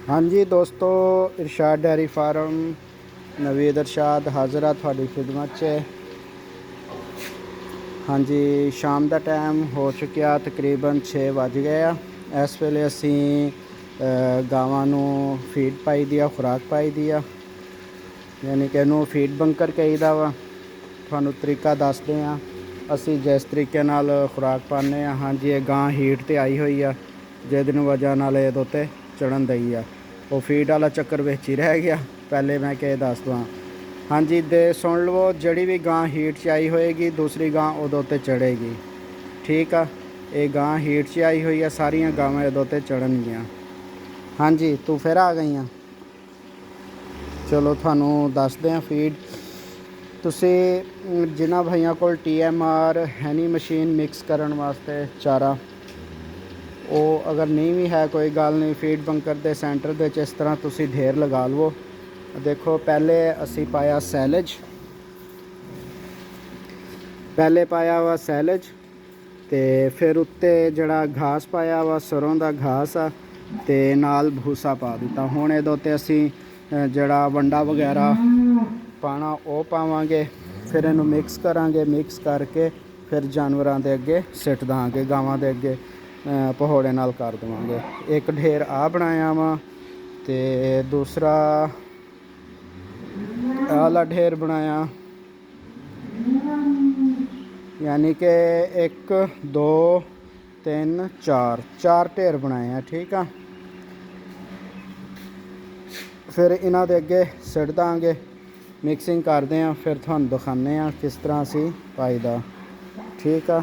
हाँ जी दोस्तों, इरशाद dairy farm Naveed इरशाद हाज़र आ थोड़ी खिदमत च। हाँ जी, शाम का टाइम हो चुकिया, तकरीबन 6 बज गए आ। इस वेले असी गावां नू फीड पाई दी आ, खुराक पाई दी आ, यानी कि इनू फीड बंकर कहीदा वा। तुहानू तरीका दसदे आ असी जिस तरीके नाल खुराक पाने आ। हाँ जी, ये गां हीट ते आई हुई आ, जिहदी वजह नाल इहदे उत्ते चढ़न दई आ। वो फीड वाला चक्कर विच ही रह गया। पहले मैं के दस दूँ। हाँ जी, दे सुन लवो, जड़ी भी गां हीट च आई होएगी दूसरी गां उहदे उत्ते चढ़ेगी। ठीक आ, ये गां हीट च आई हुई है, सारियां गावां इहदे उत्ते चढ़नगियां। हाँ जी, तू फिर आ गई आ। चलो थानू दसदे आ फीड। तुसी जिन्हां भाइयों को TMR हैनी मशीन मिक्स करन वास्ते चारा, वो अगर नहीं भी है कोई गल नहीं, फीड बंकर के सेंटर दे इस तरह तुसी ढेर लगा लवो। देखो, पहले असी पाया सैलज, पहले पाया वा सैलज, तो फिर उत्ते जड़ा घास पाया वा सरों का घास आ, ते नाल भूसा पा दिता। हुण इहदे उत्ते असी जड़ा वंडा वगैरह पाना वो पावांगे, फिर इनू मिक्स करांगे। मिक्स करके फिर जानवरां दे अगे सिट दांगे, गावां दे अगे पहौड़े नाल कर देवांगे। एक ढेर आ बनाया वा, ते दूसरा आला ढेर बनाया, यानी कि 1 2 3 4 ढेर बनाए हैं। ठीक आ, फिर इन्हां दे अगे सिट दांगे, मिक्सिंग करते हैं, फिर तुहानू दिखाने किस तरह असी पाईदा। ठीक आ,